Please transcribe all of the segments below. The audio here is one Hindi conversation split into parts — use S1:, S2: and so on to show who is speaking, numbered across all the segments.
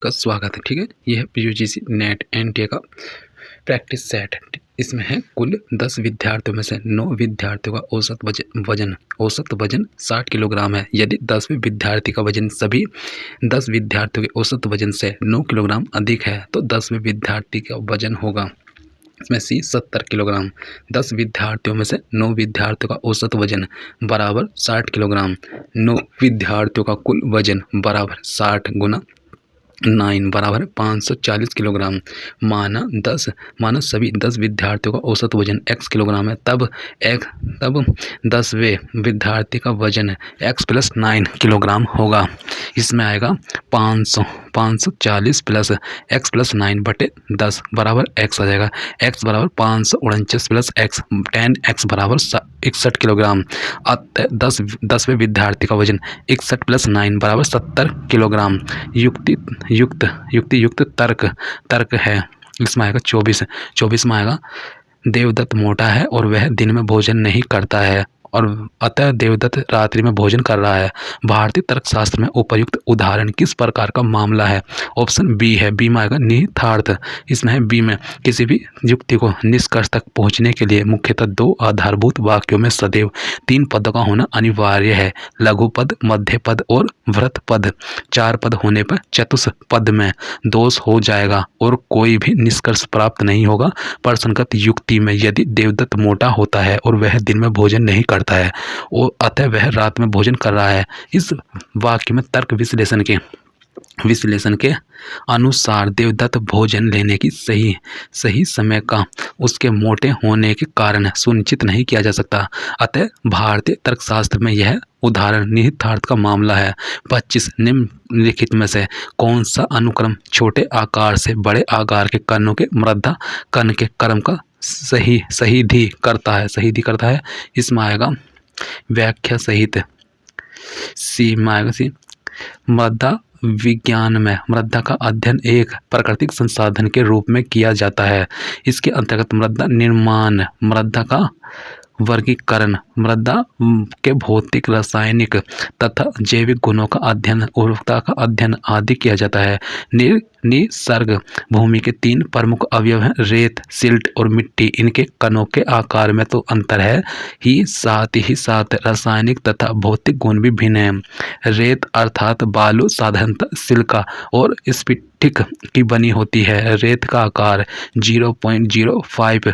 S1: का स्वागत है। ठीक है, यह यूजीसी नेट एनटीए का प्रैक्टिस सेट। इसमें है कुल 10 विद्यार्थियों में से 9 विद्यार्थियों का औसत वजन 60 किलोग्राम है। यदि 10वें विद्यार्थी का वजन सभी 10 विद्यार्थियों के औसत वजन से 9 किलोग्राम अधिक है तो 10वें विद्यार्थी का वजन होगा इसमें सी 70 किलोग्राम। 10 विद्यार्थियों में से 9 विद्यार्थियों का औसत वजन बराबर 60 किलोग्राम। 9 विद्यार्थियों का कुल वजन बराबर 60 गुना 9 बराबर 540 किलोग्राम। माना सभी 10 विद्यार्थियों का औसत वजन x किलोग्राम है, तब 10वें विद्यार्थी का वजन x + 9 किलोग्राम होगा। इसमें आएगा 540 प्लस x + 9 बटे 10 बराबर x आ जाएगा। x बराबर 549 प्लस x 10x बराबर 61 किलोग्राम। अतः 10वें विद्यार्थी का वजन 61 + 9 बराबर 70 किलोग्राम। युक्त तर्क है। इसमें आएगा 24 में आएगा देवदत्त मोटा है और वह दिन में भोजन नहीं करता है और अतः देवदत्त रात्रि में भोजन कर रहा है। भारतीय तर्कशास्त्र में उपयुक्त उदाहरण किस प्रकार का मामला है? ऑप्शन बी है। बी में आएगा निहितार्थ। इसमें है बी में किसी भी युक्ति को निष्कर्ष तक पहुंचने के लिए मुख्यतः 2 आधारभूत वाक्यों में सदैव 3 पदों का होना अनिवार्य है, लघु पद, मध्य पद और वृत्त पद। 4 पद होने पर चतुष्पद में दोष हो जाएगा और कोई भी निष्कर्ष प्राप्त नहीं होगा। प्रश्नगत युक्ति में यदि देवदत्त मोटा होता है और वह दिन में भोजन नहीं करता है और अतः वह रात में भोजन कर रहा है, इस वाक्य में तर्क विश्लेषण के अनुसार देवदत्त भोजन लेने की सही समय का उसके मोटे होने के कारण सुनिश्चित नहीं किया जा सकता। अतः भारतीय तर्कशास्त्र में यह उदाहरण निहितार्थ का मामला है। 25 निम्नलिखित में से कौन सा अनुक्रम छोटे आकार से बड़े आकार के कणों के मृदा कण के क्रम का सहीधी करता है? इसमें आएगा व्याख्या सहित। सी में आएगा सी। मृदा विज्ञान में मृदा का अध्ययन एक प्राकृतिक संसाधन के रूप में किया जाता है। इसके अंतर्गत मृदा निर्माण, मृदा का वर्गीकरण, मृदा के भौतिक, रासायनिक तथा जैविक गुणों का अध्ययन, उर्वरता का अध्ययन आदि किया जाता है। निसर्ग भूमि के 3 प्रमुख अवयव हैं, रेत, सिल्ट और मिट्टी। इनके कणों के आकार में तो अंतर है ही साथ रासायनिक तथा भौतिक गुण भी भिन्न हैं। रेत अर्थात बालू साधारणतः सिलिका और स्फटिक की बनी होती है। रेत का आकार 0.05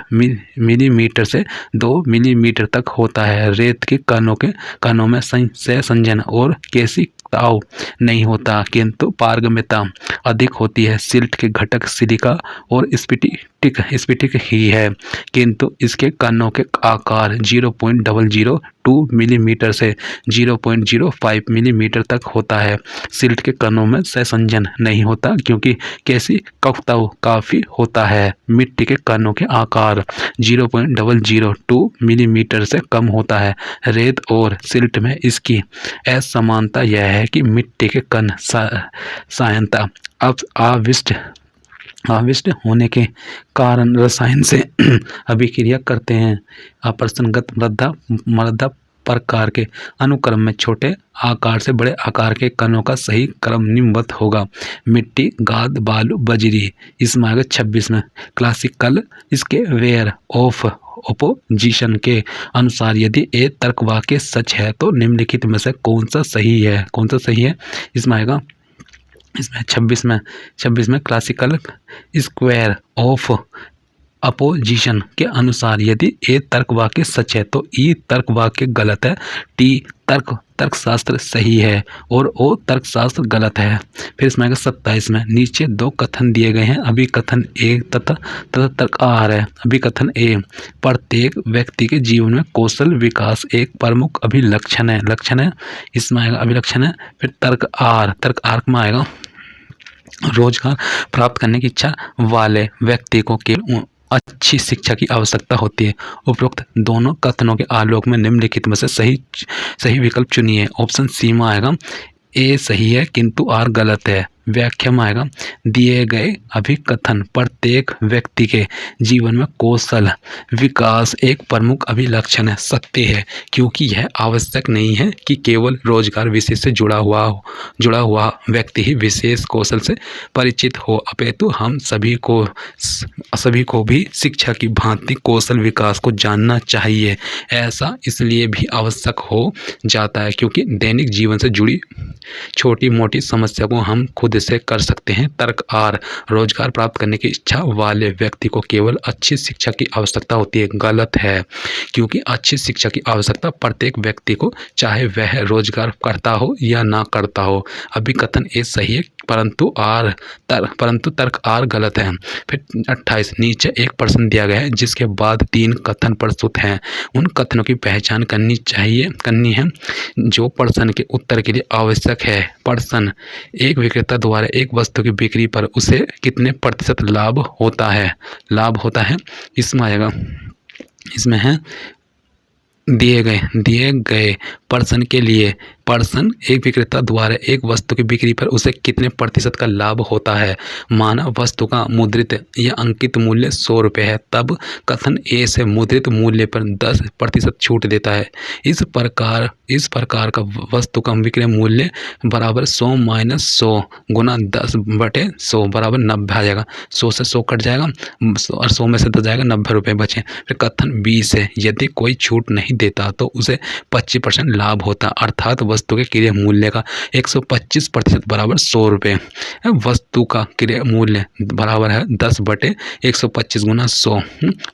S1: मिलीमीटर से 2 मिलीमीटर तक होता है। रेत के कणों में संयोजन और केशिकाओं नहीं होता, किंतु पारगम्यता अधिक होती है। सिल्ट के घटक सिलिका और स्फटिक ही है, किंतु इसके कणों के आकार 0.002 मिलीमीटर से 0.05 मिलीमीटर तक होता है। सिल्ट के कणों में संयोजन नहीं होता क्योंकि केशिकाओं काफी होता है। मिट्टी के कणों के आकार 0.002 मिलीमीटर से कम होता है। रेत और सिल्ट में इसकी असमानता यह है कि मिट्टी के कण सायंता आविष्ट होने के कारण रसायन से अभिक्रिया करते हैं। अप्रसंगत मृदा प्रकार के अनुक्रम में छोटे आकार से बड़े आकार के कणों का सही क्रम निम्नवत होगा। मिट्टी, गाद, बालू, बजरी। इसमें आगे 26 में क्लासिकल इसके वेयर ऑफ ओपोजिशन के अनुसार यदि ए तर्क वाक्य सच है तो निम्नलिखित में से कौन सा सही है? इसमें आएगा, इसमें 26 में क्लासिकल स्क्वायर ऑफ अपोजिशन के अनुसार यदि ए तर्क वाक्य सच है तो ई तर्क वाक्य गलत है, टी तर्कशास्त्र सही है और ओ तर्कशास्त्र गलत है। फिर इसमें आएगा 27 में नीचे 2 कथन दिए गए हैं। अभिकथन ए तथा तर्क आर है। अभिकथन ए, प्रत्येक व्यक्ति के जीवन में कौशल विकास एक प्रमुख अभिलक्षण है। इसमें आएगा अभिलक्षण है। फिर तर्क आर में आएगा रोजगार प्राप्त करने की इच्छा वाले व्यक्ति को केवल अच्छी शिक्षा की आवश्यकता होती है। उपरोक्त दोनों कथनों के आलोक में निम्नलिखित में से सही विकल्प चुनिए। ऑप्शन सी में आएगा ए सही है किंतु आर गलत है। व्याख्या में आएगा दिए गए अभिकथन प्रत्येक व्यक्ति के जीवन में कौशल विकास एक प्रमुख अभिलक्षण है। सत्य है, क्योंकि यह आवश्यक नहीं है कि केवल रोजगार विषय से जुड़ा हुआ व्यक्ति ही विशेष कौशल से परिचित हो, अपितु हम सभी को भी शिक्षा की भांति कौशल विकास को जानना चाहिए। ऐसा इसलिए भी आवश्यक हो जाता है क्योंकि दैनिक जीवन से जुड़ी छोटी मोटी समस्या को हम खुद से कर सकते हैं। तर्क आर, रोजगार प्राप्त करने की इच्छा वाले व्यक्ति को केवल अच्छी शिक्षा की आवश्यकता होती है। गलत है, क्योंकि अच्छी शिक्षा की आवश्यकता प्रत्येक व्यक्ति को, चाहे वह रोजगार करता हो या ना करता हो। अभिकथन ए सही है, परंतु तर्क आर गलत है। फिर 28, नीचे एक प्रश्न दिया गया है जिसके बाद 3 कथन प्रस्तुत हैं। उन कथनों की पहचान करनी है जो प्रश्न के उत्तर के लिए आवश्यक है। प्रश्न, एक विक्रेता द्वारा एक वस्तु की बिक्री पर उसे कितने प्रतिशत लाभ होता है। इसमें आएगा, इसमें है दिए गए प्रश्न के लिए प्रश्न, एक विक्रेता द्वारा एक वस्तु की बिक्री पर उसे कितने प्रतिशत का लाभ होता है। माना वस्तु का मुद्रित या अंकित मूल्य 100 रुपये है, तब कथन ए से मुद्रित मूल्य पर 10% छूट देता है। इस प्रकार का वस्तु का विक्रय मूल्य बराबर 100 माइनस 100 गुना 10/100 बराबर 90 आ जाएगा। 100 से 100 कट जाएगा और 100 में से 10 जाएगा, 90 रुपये बचे। फिर कथन बी से, यदि कोई छूट नहीं देता तो उसे 25% लाभ होता, अर्थात वस्तु के क्रय मूल्य का 125% बराबर 100 रुपये। वस्तु का क्रय मूल्य बराबर है 10/125 गुना 100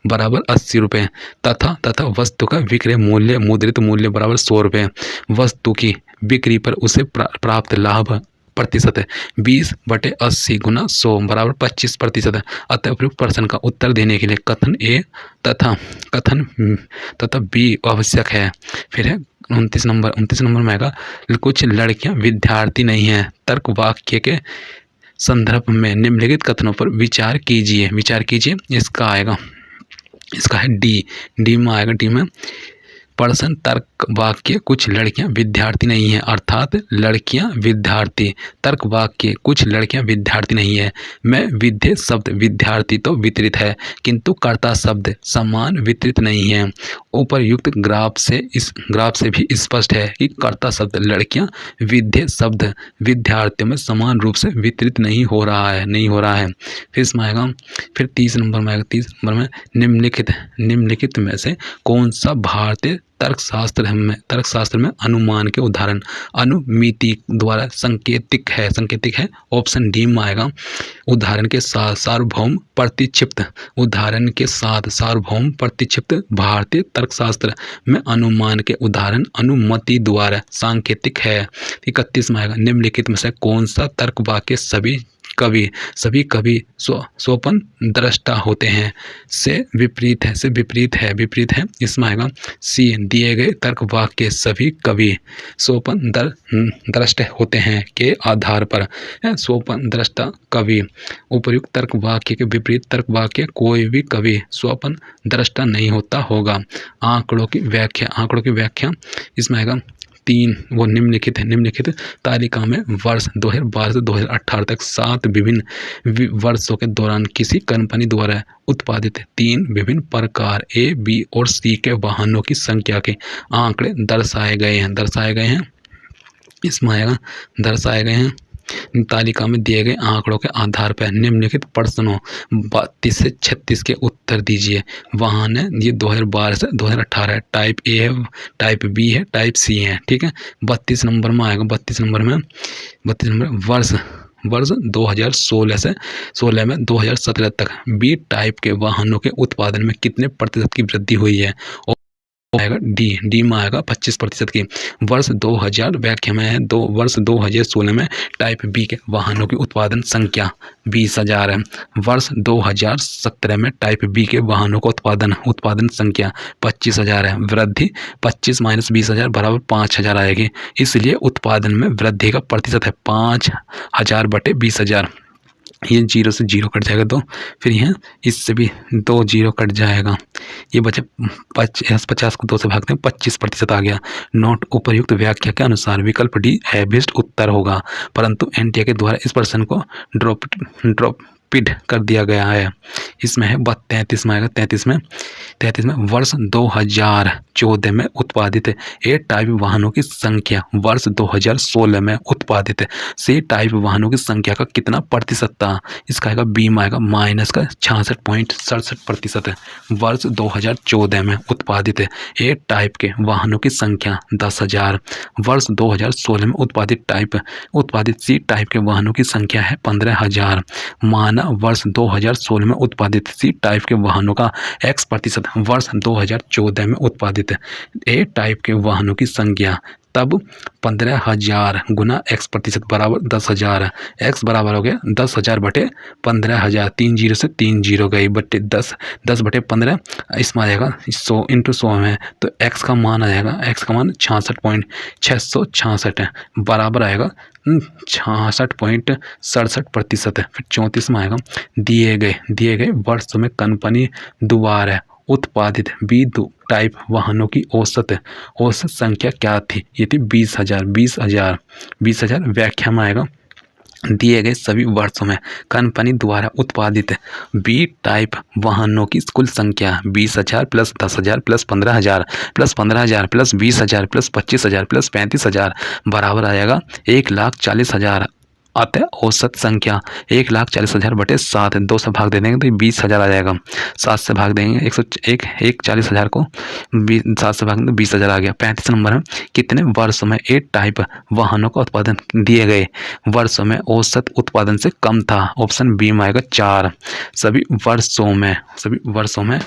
S1: बराबर 80 रुपये, तथा वस्तु का विक्रय मूल्य मुद्रित मूल्य बराबर 100 रुपये। वस्तु की बिक्री पर उसे प्राप्त लाभ प्रतिशत है 20/80 गुना 100 बराबर 25%। अतः उपयुक्त प्रश्न का उत्तर देने के लिए कथन ए तथा बी आवश्यक है। फिर है 29 नंबर में आएगा, कुछ लड़कियां विद्यार्थी नहीं हैं। तर्क वाक्य के संदर्भ में निम्नलिखित कथनों पर विचार कीजिए। इसका है डी में आएगा। डी में प्रश्न, तर्क वाक्य कुछ लड़कियां विद्यार्थी नहीं हैं, अर्थात लड़कियां विद्यार्थी। तर्क वाक्य कुछ लड़कियां विद्यार्थी नहीं है में विधेय शब्द विद्यार्थी तो वितरित है, किंतु कर्ता शब्द समान वितरित नहीं है। उपर्युक्त ग्राफ से भी स्पष्ट है कि कर्ता शब्द लड़कियां, विधेय शब्द विद्यार्थियों में समान रूप से वितरित नहीं हो रहा है। फिर इसमें आएगा, फिर 30 नंबर में आएगा। निम्नलिखित में से कौन सा भारतीय तर्कशास्त्र में अनुमान के उदाहरण अनुमिति द्वारा संकेतिक है। ऑप्शन डी में आएगा, उदाहरण के साथ सार्वभौम प्रतिक्षिप्त भारतीय तर्कशास्त्र में अनुमान के उदाहरण अनुमति द्वारा सांकेतिक है। 31 में आएगा, निम्नलिखित में से कौन सा तर्क वाक्य सभी कवि स्वपन दृष्टा होते हैं से विपरीत है। इसमें आएगा सी, दिए गए तर्क वाक्य सभी कवि स्वपन दृष्टा होते हैं के आधार पर स्वपन दृष्टा कवि। उपर्युक्त तर्क वाक्य के विपरीत तर्क वाक्य कोई भी कवि स्वपन दृष्टा नहीं होता होगा। आंकड़ों की व्याख्या इसमें आएगा 3, वो निम्नलिखित तालिका में वर्ष 2012 से 2018 तक 7 विभिन्न वर्षों के दौरान किसी कंपनी द्वारा उत्पादित 3 विभिन्न प्रकार ए, बी और सी के वाहनों की संख्या के आंकड़े दर्शाए गए हैं। इसमें आएगा दर्शाए गए हैं। तालिका में दिए गए आंकड़ों के आधार पर निम्नलिखित प्रश्नों 32 से 36 के उत्तर दीजिए। वाहन है ये 2012 से 2018 है, टाइप ए है, टाइप बी है, टाइप सी है। ठीक है, 32 नंबर में आएगा। 32 नंबर वर्ष 2016 में 2017 तक बी टाइप के वाहनों के उत्पादन में कितने प्रतिशत की वृद्धि हुई है। आएगा डी में आएगा 25% की। वर्ष 2000 व्याख्या में है, वर्ष 2016 में टाइप बी के वाहनों की उत्पादन संख्या 20,000 है। वर्ष 2017 में टाइप बी के वाहनों का उत्पादन संख्या 25,000 है। वृद्धि 25 माइनस 20,000 बराबर 5,000 आएगी, इसलिए उत्पादन में वृद्धि का प्रतिशत है 5,000/20,000। ये जीरो से जीरो कट जाएगा 2, फिर यहाँ इससे भी 2 जीरो कट जाएगा, ये बचे 50 को 2 से भागते हैं 25% आ गया। नोट उपर्युक्त व्याख्या के अनुसार विकल्प डी है बेस्ट उत्तर होगा, परंतु एनटीए के द्वारा इस प्रश्न को ड्रॉपिड कर दिया गया है। इसमें है 33 में आएगा, 33 में वर्ष 2014 में उत्पादित ए टाइप वाहनों की संख्या वर्ष 2016 में उत्पादित सी टाइप वाहनों की संख्या का कितना प्रतिशत था। इसका आएगा बी में आएगा माइनस का 66.67%। वर्ष 2014 में उत्पादित ए टाइप के वाहनों की संख्या 10,000। वर्ष 2016 में उत्पादित सी टाइप के वाहनों की संख्या है 15,000। माना वर्ष 2016 में उत्पादित सी टाइप के वाहनों का x% वर्ष 2014 में उत्पादित ए टाइप के वाहनों की संख्या, तब 15,000 गुना x% बराबर 10,000। x बराबर हो गया 10,000 बटे 15,000, 3 जीरो से 3 जीरो गई बटे 10 बटे 15, इसमें आ जाएगा 100 इंटू 100 में, तो x का मान आ जाएगा, x का मान 66.666 बराबर आएगा 66.67%। फिर 34 में आएगा दिए गए वर्षों में कंपनी द्वारा उत्पादित बी टाइप वाहनों की औसत संख्या क्या थी। ये थी 20,000। व्याख्या में आएगा दिए गए सभी वर्षों में कंपनी द्वारा उत्पादित बी टाइप वाहनों की कुल संख्या 20,000 plus 10,000 plus 15,000 plus 15,000 plus 20,000 plus 25,000 plus 35,000 बराबर आ जाएगा 1,40,000। अतः औसत संख्या 1,40,000 बटे 7, 2 से भाग दे देंगे तो 20,000 आ जाएगा। 7 से भाग देंगे 1,40,000 को 7 से भाग देंगे 20,000 आ गया। 35 नंबर में कितने वर्षों में ए टाइप वाहनों का उत्पादन दिए गए वर्षों में औसत उत्पादन से कम था। ऑप्शन बी में आएगा 4। सभी वर्षों में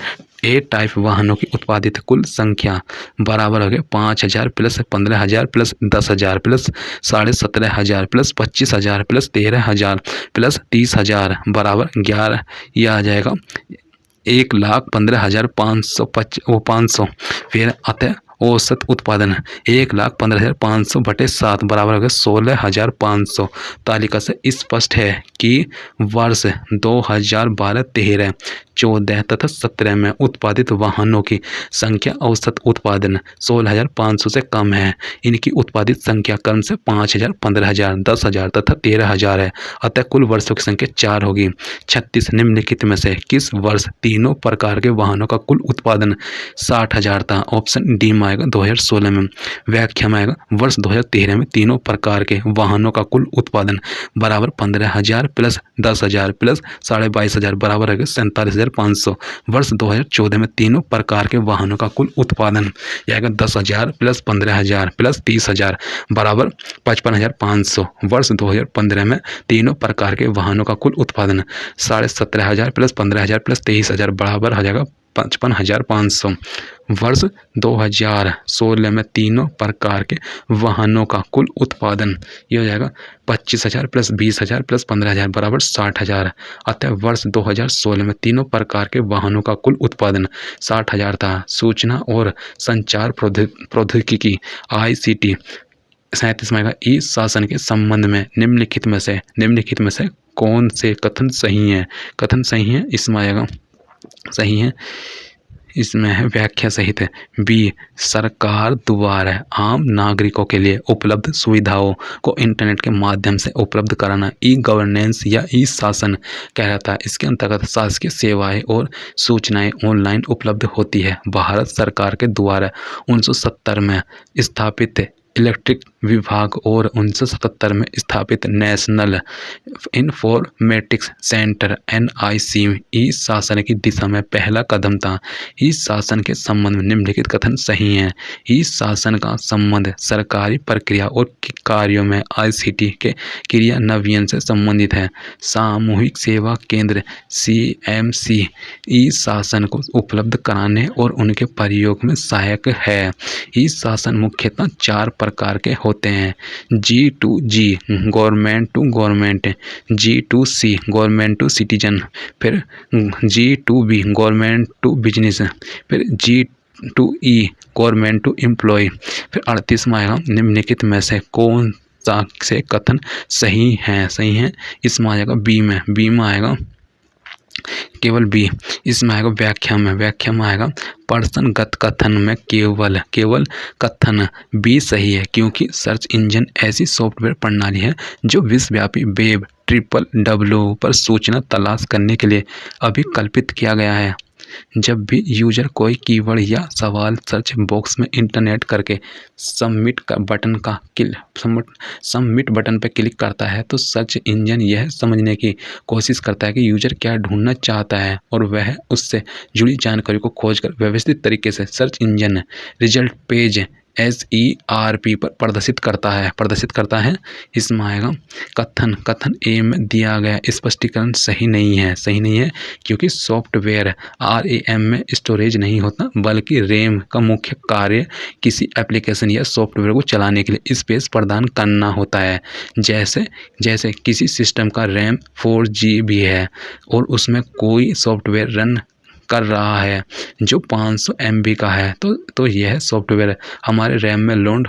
S1: ए टाइप वाहनों की उत्पादित कुल संख्या बराबर हो गया 5,000 plus 15,000 plus 10,000 plus 17,500 plus 25,000 plus 13,000 plus 30,000 बराबर 11। यह आ जाएगा 1,15,500। फिर अतः औसत उत्पादन 1,15,500 बटे 7 बराबर हो गया 16,500। तालिका से स्पष्ट है कि वर्ष 2012, 13, 14 तथा 17 में उत्पादित वाहनों की संख्या औसत उत्पादन 16,500 से कम है। इनकी उत्पादित संख्या क्रम से 5,000, 15,000, 10,000 तथा 13,000 है। अतः कुल वर्षों की संख्या 4 होगी। 36 निम्नलिखित में से किस वर्ष तीनों प्रकार के वाहनों का कुल उत्पादन 60,000 था। ऑप्शन डी में आएगा 2016 में। व्याख्या में आएगा वर्ष 2013 में तीनों प्रकार के वाहनों का कुल उत्पादन बराबर 15,000 प्लस 10,000 प्लस 22,500 बराबर है 47,500। वर्ष 2014 में तीनों प्रकार के वाहनों का कुल उत्पादन आएगा 10,000 प्लस 15,000 प्लस 30,000 बराबर 55,500। वर्ष 2015 में तीनों प्रकार के वाहनों का कुल उत्पादन 17,500 प्लस 15,000 प्लस 23,000 बराबर हो जाएगा 55,500। वर्ष 2016 में तीनों प्रकार के वाहनों का कुल उत्पादन ये हो जाएगा 25,000 प्लस 20,000 प्लस 15,000 बराबर 60,000। अतः वर्ष 2016 में तीनों प्रकार के वाहनों का कुल उत्पादन 60,000 था। सूचना और संचार प्रौद्योगिकी ICT 37 में ई शासन के संबंध में निम्नलिखित में से कौन से कथन सही है। इसमें आएगा सही है, इसमें है व्याख्या सहित है। बी सरकार द्वारा आम नागरिकों के लिए उपलब्ध सुविधाओं को इंटरनेट के माध्यम से उपलब्ध कराना ई गवर्नेंस या ई शासन कहलाता है। इसके अंतर्गत शासकीय सेवाएं और सूचनाएं ऑनलाइन उपलब्ध होती है। भारत सरकार के द्वारा 1970 में स्थापित इलेक्ट्रिक विभाग और 1977 में स्थापित नेशनल इन्फॉर्मेटिक्स सेंटर NIC ई शासन की दिशा में पहला कदम था। ई शासन के संबंध में निम्नलिखित कथन सही हैं। ई शासन का संबंध सरकारी प्रक्रिया और कार्यों में ICT के क्रियान्वयन से संबंधित है। सामूहिक सेवा केंद्र CMC ई शासन को उपलब्ध कराने और उनके प्रयोग में सहायक है। ई शासन मुख्यतः 4 प्रकार के होते हैं। G2G government to government, G2C government to citizen, फिर G2B गवर्नमेंट टू बिजनेस, फिर G2E गवर्नमेंट टू एम्प्लॉय। फिर 38 में आएगा निम्नलिखित में से कौन से कथन सही है। इसमें आ जाएगा बी में आएगा केवल बी। इसमें आएगा व्याख्या में आएगा पर्सनगत कथन में केवल कथन बी सही है, क्योंकि सर्च इंजन ऐसी सॉफ्टवेयर प्रणाली है जो विश्वव्यापी वेब www पर सूचना तलाश करने के लिए अभिकल्पित किया गया है। जब भी यूजर कोई कीवर्ड या सवाल सर्च बॉक्स में इंटरनेट करके सबमिट बटन पर क्लिक करता है तो सर्च इंजन यह समझने की कोशिश करता है कि यूजर क्या ढूंढना चाहता है और वह उससे जुड़ी जानकारी को खोजकर व्यवस्थित तरीके से search engine result page SERP पर प्रदर्शित करता है। इसमें आएगा कथन ए में दिया गया स्पष्टीकरण सही नहीं है, क्योंकि सॉफ्टवेयर RAM में स्टोरेज नहीं होता, बल्कि रैम का मुख्य कार्य किसी एप्लीकेशन या सॉफ्टवेयर को चलाने के लिए स्पेस प्रदान करना होता है। जैसे किसी सिस्टम का रैम 4 GB है और उसमें कोई सॉफ्टवेयर रन कर रहा है जो 500 MB का है, तो यह सॉफ्टवेयर हमारे रैम में लोड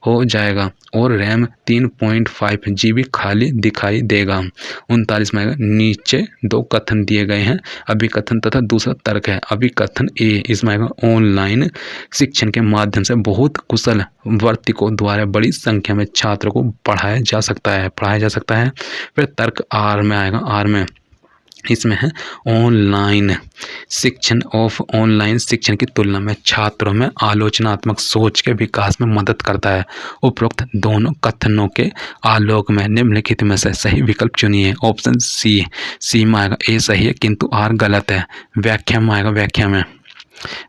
S1: हो जाएगा और रैम 3.5 GB खाली दिखाई देगा। 39 में नीचे दो कथन दिए गए हैं, अभिकथन तथा दूसरा तर्क है। अभिकथन ए, इसमें ऑनलाइन शिक्षण के माध्यम से बहुत कुशल वर्तिकों द्वारा बड़ी संख्या में छात्रों को पढ़ाया जा सकता है। फिर तर्क आर में आएगा। आर में इसमें है ऑनलाइन शिक्षण की तुलना में छात्रों में आलोचनात्मक सोच के विकास में मदद करता है। उपरोक्त दोनों कथनों के आलोक में निम्नलिखित में से सही विकल्प चुनिए। ऑप्शन सी में आएगा ए सही है किंतु आर गलत है। व्याख्या में आएगा। व्याख्या में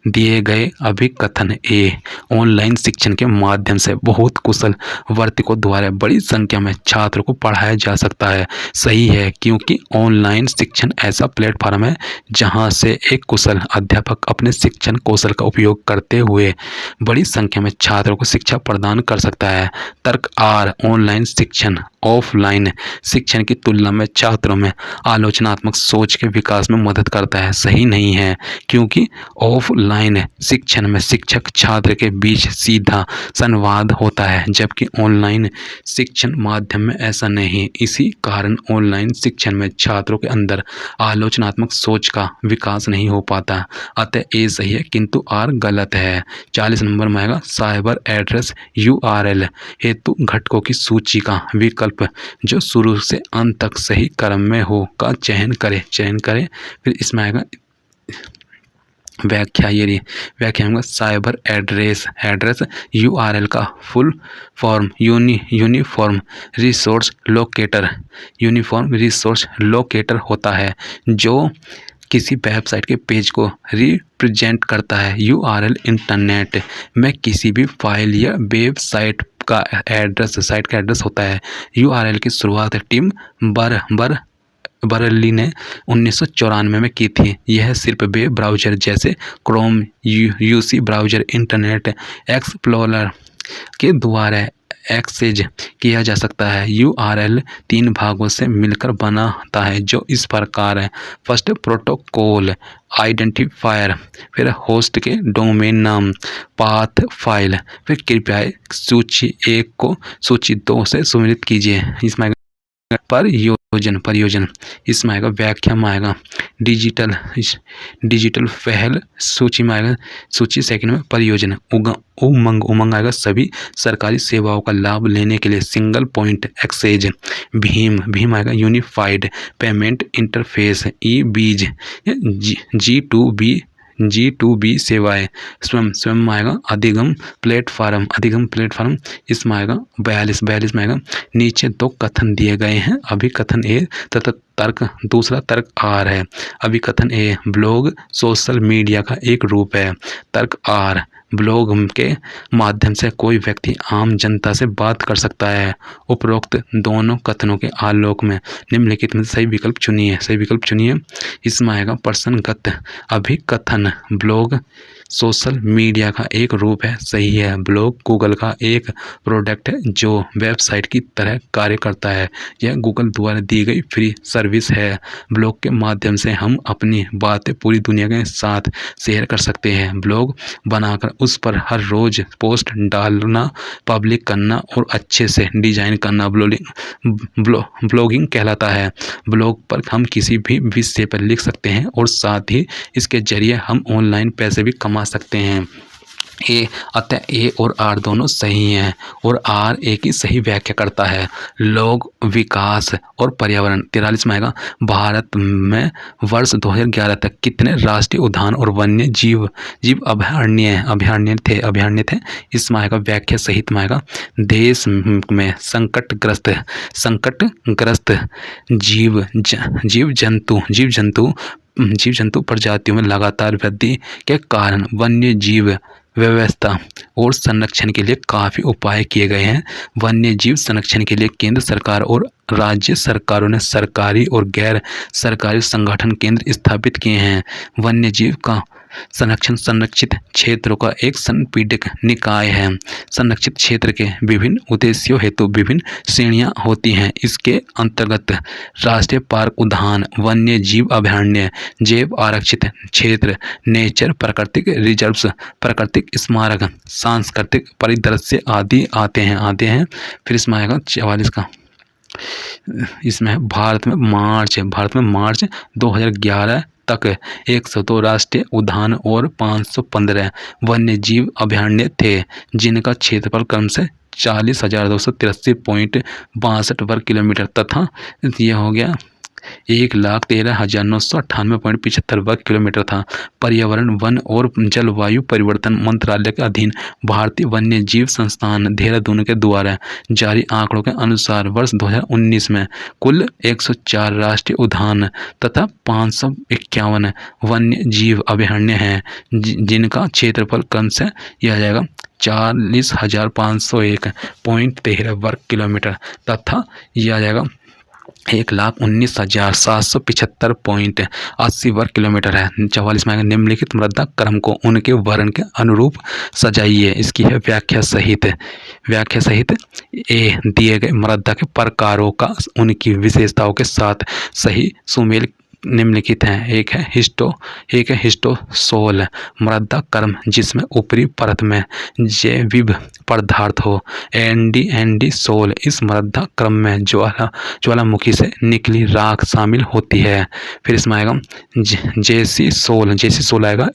S1: दिए गए अभिकथन ए, ऑनलाइन शिक्षण के माध्यम से बहुत कुशल वर्तिकों द्वारा बड़ी संख्या में छात्रों को पढ़ाया जा सकता है, सही है, क्योंकि ऑनलाइन शिक्षण ऐसा प्लेटफॉर्म है जहां से एक कुशल अध्यापक अपने शिक्षण कौशल का उपयोग करते हुए बड़ी संख्या में छात्रों को शिक्षा प्रदान कर सकता है। तर्क आर, ऑनलाइन शिक्षण ऑफलाइन शिक्षण की तुलना में छात्रों में आलोचनात्मक सोच के विकास में मदद करता है, सही नहीं है, क्योंकि ऑफलाइन शिक्षण में शिक्षक छात्र के बीच सीधा संवाद होता है, जबकि ऑनलाइन शिक्षण माध्यम में ऐसा नहीं। इसी कारण ऑनलाइन शिक्षण में छात्रों के अंदर आलोचनात्मक सोच का विकास नहीं हो पाता। अतः ए सही है किंतु आर गलत है। 40 नंबर में आएगा साइबर एड्रेस URL हेतु घटकों की सूची का विकल्प जो शुरू से अंत तक सही क्रम में हो का चयन करें। फिर इसमें आएगा व्याख्या। ये व्याख्या में साइबर एड्रेस URL का full form uniform resource locator होता है, जो किसी वेबसाइट के पेज को रिप्रेजेंट करता है। URL इंटरनेट में किसी भी फाइल या वेबसाइट का एड्रेस होता है। URL की शुरुआत टिम बर्नर्ली ने 1994 में की थी। यह सिर्फ वेब ब्राउज़र जैसे Chrome, UC browser, internet explorer के द्वारा एक्सेस किया जा सकता है। URL 3 भागों से मिलकर बनता है जो इस प्रकार है। फर्स्ट, प्रोटोकॉल आइडेंटिफायर, फिर होस्ट के डोमेन नाम, पाथ फाइल, फिर कृपया सूची 1 को सूची 2 से सुमिलित कीजिए। इसमें परियोजन इसमें आएगा। व्याख्या में आएगा डिजिटल पहल, सूची में आएगा सूची सेकंड में परियोजना। उमंग आएगा सभी सरकारी सेवाओं का लाभ लेने के लिए सिंगल पॉइंट एक्सेस। भीम आएगा यूनिफाइड पेमेंट इंटरफेस। ई-बीज G2B सेवाएं। स्वयं आएगा अधिगम प्लेटफॉर्म। इसमें आएगा 42 में आएगा। नीचे 2 कथन दिए गए हैं, अभिकथन ए तथा दूसरा तर्क आर है। अभिकथन ए, ब्लॉग सोशल मीडिया का एक रूप है। तर्क आर, ब्लॉग के माध्यम से कोई व्यक्ति आम जनता से बात कर सकता है। उपरोक्त दोनों कथनों के आलोक में निम्नलिखित में सही विकल्प चुनिए। इसमें आएगा प्रसंगगत अभिकथन, ब्लॉग सोशल मीडिया का एक रूप है, सही है। ब्लॉग गूगल का एक प्रोडक्ट है जो वेबसाइट की तरह कार्य करता है। यह गूगल द्वारा दी गई फ्री सर्विस है। ब्लॉग के माध्यम से हम अपनी बातें पूरी दुनिया के साथ शेयर कर सकते हैं। ब्लॉग बनाकर उस पर हर रोज़ पोस्ट डालना, पब्लिक करना और अच्छे से डिजाइन करना ब्लॉगिंग कहलाता है। ब्लॉग पर हम किसी भी विषय पर लिख सकते हैं और साथ ही इसके जरिए हम ऑनलाइन पैसे भी कमा सकते हैं। अतः ए और आर दोनों सही हैं और आर ए की सही व्याख्या करता है। लोग, विकास और पर्यावरण 43 में आएगा। भारत में वर्ष 2011 तक कितने राष्ट्रीय उद्यान और वन्य जीव अभयारण्य थे? इसमें आएगा व्याख्या सहित में आएगा। देश में संकटग्रस्त जीव जंतु प्रजातियों में लगातार वृद्धि के कारण वन्य जीव व्यवस्था और संरक्षण के लिए काफ़ी उपाय किए गए हैं। वन्य जीव संरक्षण के लिए केंद्र सरकार और राज्य सरकारों ने सरकारी और गैर सरकारी संगठन केंद्र स्थापित किए हैं। वन्य जीव का संरक्षण संरक्षित क्षेत्रों का एक संपीड़ित निकाय है। संरक्षित क्षेत्र के विभिन्न उद्देश्यों हेतु विभिन्न श्रेणियां होती हैं। इसके अंतर्गत राष्ट्रीय पार्क, उद्यान, वन्य जीव अभयारण्य, जैव आरक्षित क्षेत्र, नेचर, प्राकृतिक रिजर्व्स, प्राकृतिक स्मारक, सांस्कृतिक परिदृश्य आदि आते हैं। फिर इसमें आएगा 44 का। इसमें भारत में मार्च 2011 तक 102 राष्ट्रीय उद्यान और 515 वन्य जीव अभयारण्य थे, जिनका क्षेत्रफल क्रम से 40,283.62 वर्ग किलोमीटर तथा यह हो गया 1,13,998.75 वर्ग किलोमीटर था। पर्यावरण, वन और जलवायु परिवर्तन मंत्रालय के अधीन भारतीय वन्य जीव संस्थान देहरादून के द्वारा जारी आंकड़ों के अनुसार वर्ष 2019 में कुल 104 राष्ट्रीय उद्यान तथा 551 वन्य जीव अभयारण्य हैं, जिनका क्षेत्रफल क्रम से यह जाएगा 40,501.13 वर्ग किलोमीटर तथा यह आ जाएगा 1,19,775.80 वर्ग किलोमीटर है। 44 में निम्नलिखित मृदा क्रम को उनके वर्ण के अनुरूप सजाइए। इसकी है व्याख्या सहित। ए दिए गए मृदा के प्रकारों का उनकी विशेषताओं के साथ सही सुमेल निम्नलिखित हैं। एक है हिस्टोसोल मृदा क्रम, जिसमें ऊपरी परत में जैविक पदार्थ हो। एंडीसोल, इस मृदा क्रम में ज्वालामुखी से निकली राख शामिल होती है। फिर इसमें आएगा जेसीसोल आएगा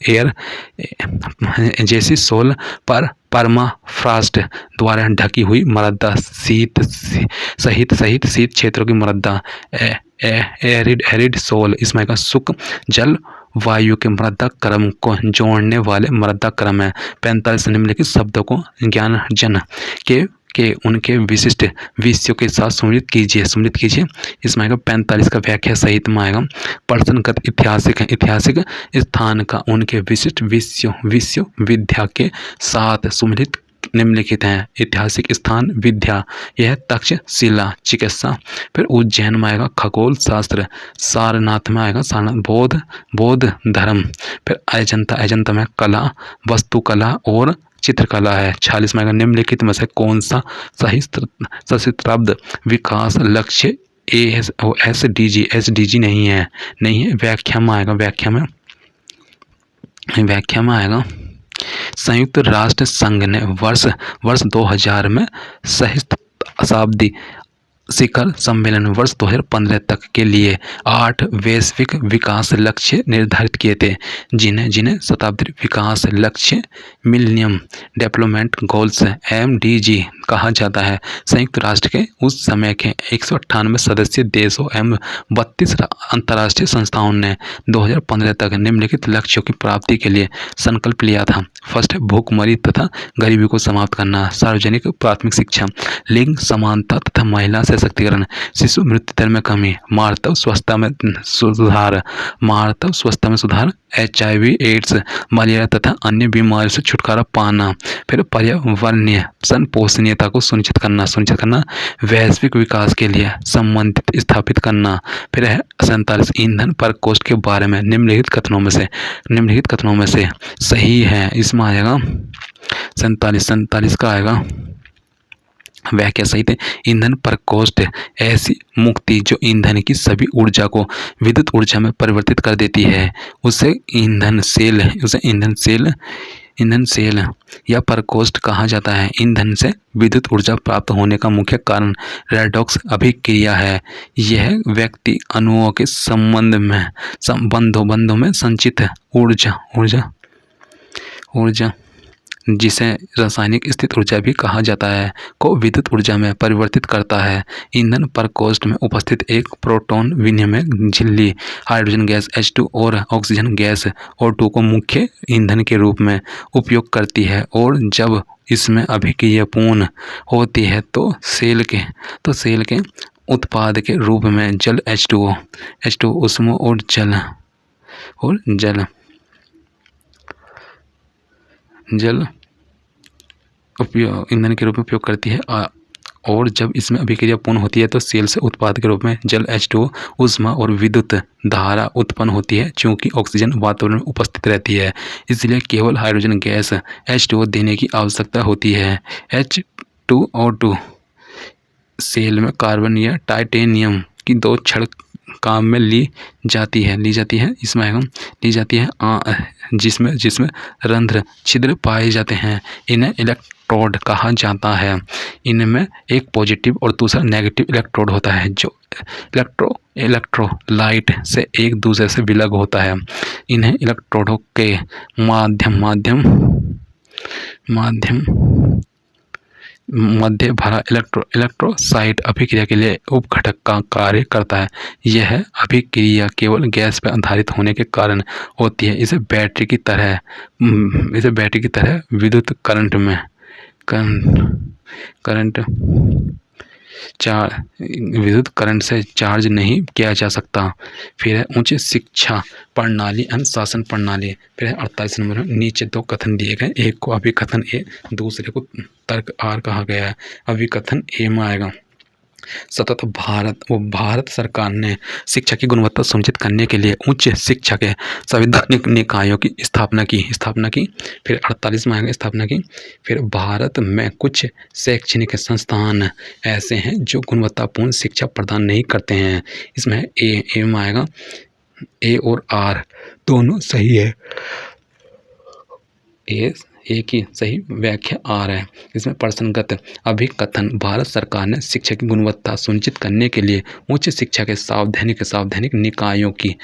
S1: जेसीसोल पर परमाफ्रॉस्ट द्वारा ढकी हुई मृदा, शीत क्षेत्रों की मृदा। एरिड सोल, इसमें का शुष्क जल वायु के मृदा क्रम को जोड़ने वाले मृदा क्रम है। 45 निम्नलिखित शब्दों को ज्ञानार्जन के उनके विशिष्ट विषयों के साथ सम्मिलित कीजिए। इसमें आएगा 45 का व्याख्या सहित में आएगा। प्रश्नगत ऐतिहासिक स्थान का उनके विशिष्ट विषयों विद्या के साथ सम्मिलित निम्नलिखित हैं। ऐतिहासिक स्थान विद्या, यह तक्षशिला चिकित्सा। फिर उज्जैन में आएगा खगोल शास्त्र। सारनाथ में आएगा बौद्ध धर्म। फिर अजंता में कला, वास्तुकला और चित्रकला है। 46 में आएगा निम्नलिखित में से कौन सा सहस्त्राब्द विकास लक्ष्य SDG नहीं है। व्याख्या में आएगा संयुक्त राष्ट्र संघ ने वर्ष 2000 में सहस्त्राब्दी शिखर सम्मेलन वर्ष 2015 तक के लिए 8 वैश्विक विकास लक्ष्य निर्धारित किए थे, जिन्हें शताब्दी विकास लक्ष्य मिलेनियम डेवलपमेंट गोल्स MDG कहा जाता है। संयुक्त राष्ट्र के उस समय के 198 सदस्य देशों एवं 32 अंतर्राष्ट्रीय संस्थाओं ने 2015 तक निम्नलिखित लक्ष्यों की प्राप्ति के लिए संकल्प लिया था। फर्स्ट, भूखमरी तथा गरीबी को समाप्त करना। सार्वजनिक प्राथमिक शिक्षा, लिंग समानता तथा महिला से सशक्तिकरण, शिशु मृत्यु दर में कमी, मातृत्व स्वास्थ्य में सुधार, मातृत्व स्वास्थ्य में सुधार, HIV एड्स मलेरिया तथा अन्य बीमारियों से छुटकारा पाना। फिर पर्यावरणीय संपोषणीयता को सुनिश्चित करना, वैश्विक विकास के लिए संबंधित स्थापित करना। फिर है 47 ईंधन प्रकोष्ठ के बारे में निम्नलिखित कथनों में से सही है। इसमें आएगा 47 का आएगा व्याख्या सहित ईंधन प्रकोष्ठ ऐसी मुक्ति जो ईंधन की सभी ऊर्जा को विद्युत ऊर्जा में परिवर्तित कर देती है, उसे ईंधन सेल या प्रकोष्ठ कहा जाता है। ईंधन से विद्युत ऊर्जा प्राप्त होने का मुख्य कारण रेडॉक्स अभिक्रिया है। यह व्यक्ति अणुओं के संबंधों में संचित ऊर्जा जिसे रासायनिक स्थित ऊर्जा भी कहा जाता है को विद्युत ऊर्जा में परिवर्तित करता है। ईंधन प्रकोष्ठ में उपस्थित एक प्रोटॉन विनिमय झिल्ली हाइड्रोजन गैस H2 और ऑक्सीजन गैस O2 को मुख्य ईंधन के रूप में उपयोग करती है, और जब इसमें अभिक्रिया पूर्ण होती है तो सेल के उत्पाद के रूप में जल H2O उष्मा और जल उपयोग ईंधन के रूप में उपयोग करती है, और जब इसमें अभिक्रिया पूर्ण होती है तो सेल से उत्पाद के रूप में जल H2O उष्मा और विद्युत धारा उत्पन्न होती है। चूँकि ऑक्सीजन वातावरण में उपस्थित रहती है, इसलिए केवल हाइड्रोजन गैस H2O देने की आवश्यकता होती है। H2O2 सेल में कार्बन या टाइटेनियम की 2 छड़ काम में ली जाती है इसमें ली जाती है जिसमें रंध्र छिद्र पाए जाते हैं। इन्हें इलेक्ट्रोड कहा जाता है। इनमें एक पॉजिटिव और दूसरा नेगेटिव इलेक्ट्रोड होता है जो इलेक्ट्रोलाइट से एक दूसरे से विलग होता है। इन्हें इलेक्ट्रोडों के मध्य भरा इलेक्ट्रोसाइट अभिक्रिया के लिए उपघटक का कार्य करता है। यह अभिक्रिया केवल गैस पर आधारित होने के कारण होती है। इसे बैटरी की तरह विद्युत करंट से चार्ज नहीं किया जा सकता। फिर है उच्च शिक्षा प्रणाली अनुशासन प्रणाली। फिर है 48 नंबर। नीचे 2 कथन दिए गए, एक को अभिकथन ए, दूसरे को तर्क आर कहा गया है। अभिकथन ए में आएगा सतत भारत सरकार ने शिक्षा की गुणवत्ता सुनिश्चित करने के लिए उच्च शिक्षा के संवैधानिक निकायों की स्थापना की। फिर 48 में आएगा स्थापना की। फिर भारत में कुछ शैक्षणिक संस्थान ऐसे हैं जो गुणवत्तापूर्ण शिक्षा प्रदान नहीं करते हैं। इसमें ए में आएगा ए और आर दोनों सही है। एक ही सही व्याख्या आ रहा है। इसमें प्रश्नगत अभिकथन भारत सरकार ने शिक्षा की गुणवत्ता सुनिश्चित करने के लिए उच्च शिक्षा के संवैधानिक निकायों की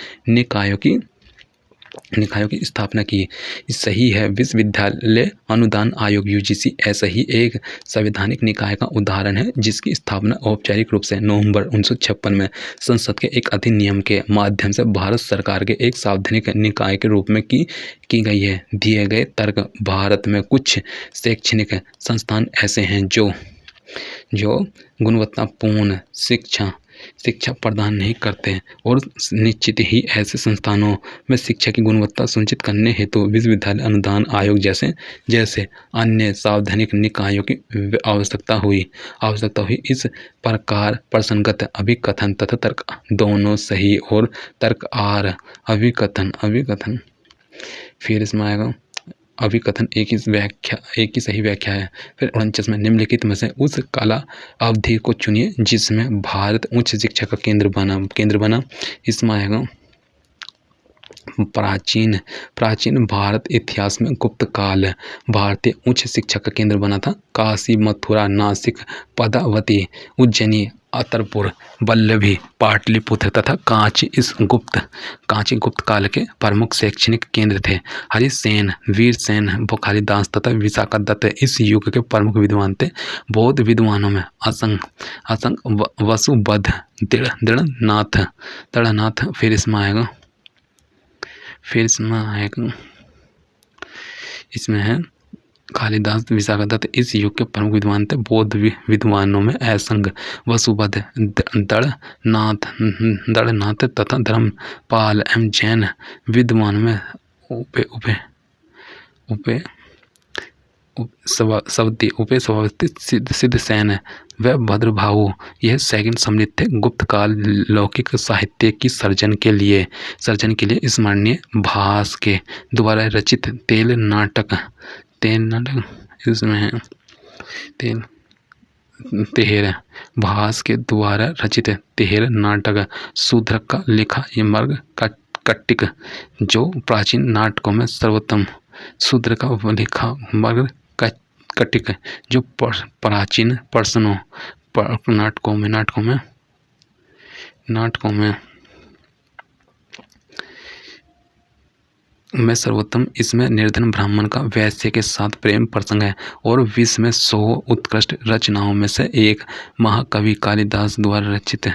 S1: स्थापना की। सही है। विश्वविद्यालय अनुदान आयोग UGC ऐसा ही एक संवैधानिक निकाय का उदाहरण है जिसकी स्थापना औपचारिक रूप से नवंबर 1956 में संसद के एक अधिनियम के माध्यम से भारत सरकार के एक संवैधानिक निकाय के रूप में की गई है। दिए गए तर्क भारत में कुछ शैक्षणिक संस्थान ऐसे हैं जो गुणवत्तापूर्ण शिक्षा प्रदान नहीं करते, और निश्चित ही ऐसे संस्थानों में शिक्षा की गुणवत्ता सुनिश्चित करने हेतु विश्वविद्यालय अनुदान आयोग जैसे अन्य संवैधानिक निकायों की आवश्यकता हुई। इस प्रकार प्रसंगत अभिकथन तथा तर्क दोनों सही, और तर्क आर अभिकथन फिर इसमें आएगा अभिकथन एक ही सही व्याख्या है। फिर 49 में निम्नलिखित में से उस काला अवधि को चुनिए जिसमें भारत उच्च शिक्षा का केंद्र बना। इसमें आएगा प्राचीन भारत इतिहास में गुप्त काल भारतीय उच्च शिक्षा का केंद्र बना था। काशी, मथुरा, नासिक, पदावती, उज्जैनी, अतरपुर, वल्लभी, पाटलिपुत्र तथा कांची गुप्त काल के प्रमुख शैक्षणिक केंद्र थे। हरिसेन, वीरसेन, कालिदास तथा विशाखादत्त इस युग के प्रमुख विद्वान थे। बौद्ध विद्वानों में असंग, वसुबद्ध, दृढ़नाथ। फिर इसमें आएगा इसमें है कालिदास, विशाखादत्त इस युग के प्रमुख विद्वान थे। बौद्ध विद्वानों में असंग, वसुबद्ध, दृढ़नाथ तथा धर्मपाल एवं जैन विद्वानों में उपे सिद्धसेन व भद्रभाहु यह सेकंड सम्मिलित थे। गुप्त काल लौकिक साहित्य की सर्जन के लिए स्मरणीय भास के द्वारा रचित तेल नाटक इसमें है तेहर भास के द्वारा रचित तेहर नाटक, शूद्रक का लिखा यमर्ग कट्टिक जो प्राचीन नाटकों में सर्वोत्तम, शूद्र का लिखा मर्ग कट्टिक जो प्राचीन प्रश्नों नाटकों में सर्वोत्तम। इसमें निर्धन ब्राह्मण का वैश्य के साथ प्रेम प्रसंग है और विश्व में 100 उत्कृष्ट रचनाओं में से एक महाकवि कालिदास द्वारा रचित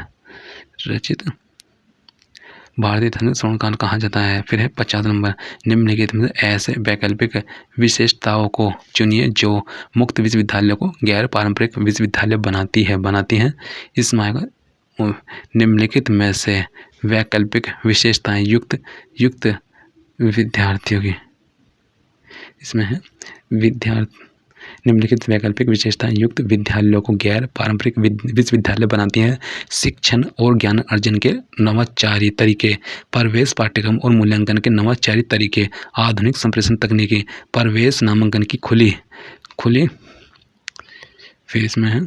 S1: भारतीय धर्म स्वर्णकाल कहा जाता है। फिर है 50 नंबर, निम्नलिखित में ऐसे वैकल्पिक विशेषताओं को चुनिए जो मुक्त विश्वविद्यालय को गैर पारंपरिक विश्वविद्यालय बनाती हैं। इसमें आएगा निम्नलिखित में से वैकल्पिक विशेषताएं युक्त विद्यार्थियों की। इसमें है निम्नलिखित वैकल्पिक विशेषताएं युक्त विद्यालयों को गैर पारंपरिक विश्वविद्यालय बनाती हैं। शिक्षण और ज्ञान अर्जन के नवाचारी तरीके, प्रवेश पाठ्यक्रम और मूल्यांकन के नवाचारी तरीके, आधुनिक संप्रेषण तकनीकी, प्रवेश नामांकन की खुली फिर इसमें है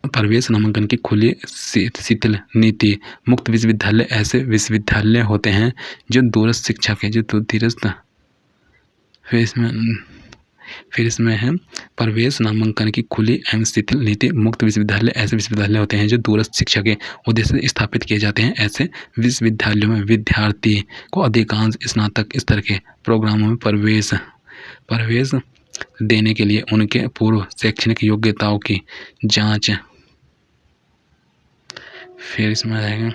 S1: प्रवेश नामांकन की खुली शिथिल नीति। मुक्त विश्वविद्यालय ऐसे विश्वविद्यालय होते हैं जो दूरस्थ शिक्षा के फिर इसमें है प्रवेश नामांकन की खुली एवं शिथिल नीति। मुक्त विश्वविद्यालय ऐसे विश्वविद्यालय होते हैं जो दूरस्थ शिक्षा के उद्देश्य से स्थापित किए जाते हैं। ऐसे विश्वविद्यालयों में विद्यार्थी को अधिकांश स्नातक स्तर के प्रोग्रामों में प्रवेश देने के लिए उनके पूर्व शैक्षणिक योग्यताओं की जांच। फिर इसमें रहेगा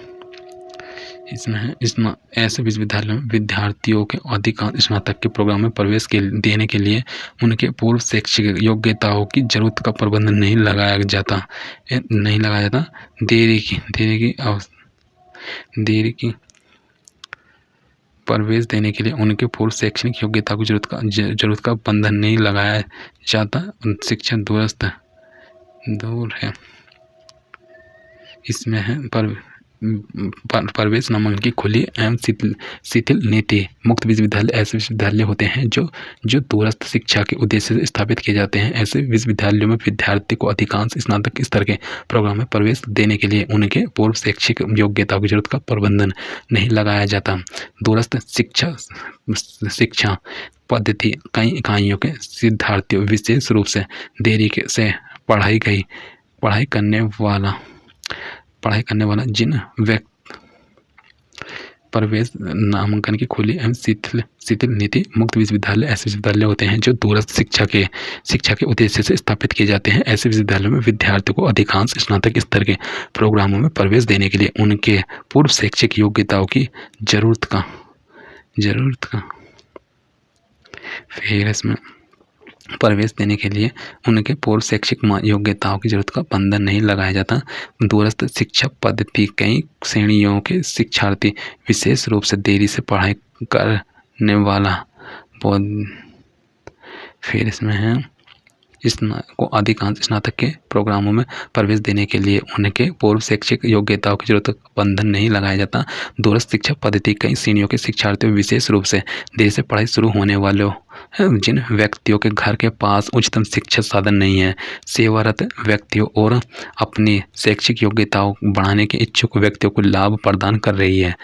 S1: इसमें ऐसे विश्वविद्यालयों में विद्यार्थियों के अधिकांश स्नातक के प्रोग्राम में प्रवेश देने के लिए उनके पूर्व शैक्षिक योग्यताओं की जरूरत का प्रबंध नहीं लगाया जाता। देरी की प्रवेश देने के लिए उनके पूर्व शैक्षणिक योग्यता की जरूरत का बंधन नहीं लगाया जाता। शिक्षा दूर है। इसमें है प्रवेश नामांकन की खुली एवं शिथिल नीति। मुक्त विश्वविद्यालय ऐसे विश्वविद्यालय होते हैं जो दूरस्थ शिक्षा के उद्देश्य से स्थापित किए जाते हैं। ऐसे विश्वविद्यालयों में विद्यार्थी को अधिकांश स्नातक स्तर के प्रोग्राम में प्रवेश देने के लिए उनके पूर्व शैक्षिक योग्यता की जरूरत का प्रबंधन नहीं लगाया जाता। दूरस्थ शिक्षा पद्धति कई इकाइयों के शिक्षार्थियों, विशेष रूप से देरी से पढ़ाई करने वाला जिन व्यक्ति प्रवेश नामांकन की खुली एवं शिथिल नीति। मुक्त विश्वविद्यालय ऐसे विश्वविद्यालय होते हैं जो दूरस्थ शिक्षा के उद्देश्य से स्थापित किए जाते हैं। ऐसे विश्वविद्यालयों में विद्यार्थियों को अधिकांश स्नातक स्तर के प्रोग्रामों में प्रवेश देने के लिए उनके पूर्व शैक्षिक योग्यताओं की जरूरत का फिर इसमें प्रवेश देने के लिए उनके पूर्व शैक्षिक योग्यताओं की जरूरत का बंधन नहीं लगाया जाता। दूरस्थ शिक्षा पद्धति कई श्रेणियों के शिक्षार्थी, विशेष रूप से देरी से पढ़ाई करने वाला फिर इसमें है को अधिकांश स्नातक के प्रोग्रामों में प्रवेश देने के लिए उनके पूर्व शैक्षिक योग्यताओं की जरूरत का बंधन नहीं लगाया जाता। दूरस्थ शिक्षा पद्धति कई श्रेणियों के शिक्षार्थियों, विशेष रूप से देर से पढ़ाई शुरू होने वालों, जिन व्यक्तियों के घर के पास उच्चतम शिक्षा साधन नहीं है, सेवारत व्यक्तियों और अपनी शैक्षिक योग्यताओं बढ़ाने के इच्छुक व्यक्तियों को लाभ प्रदान कर रही है।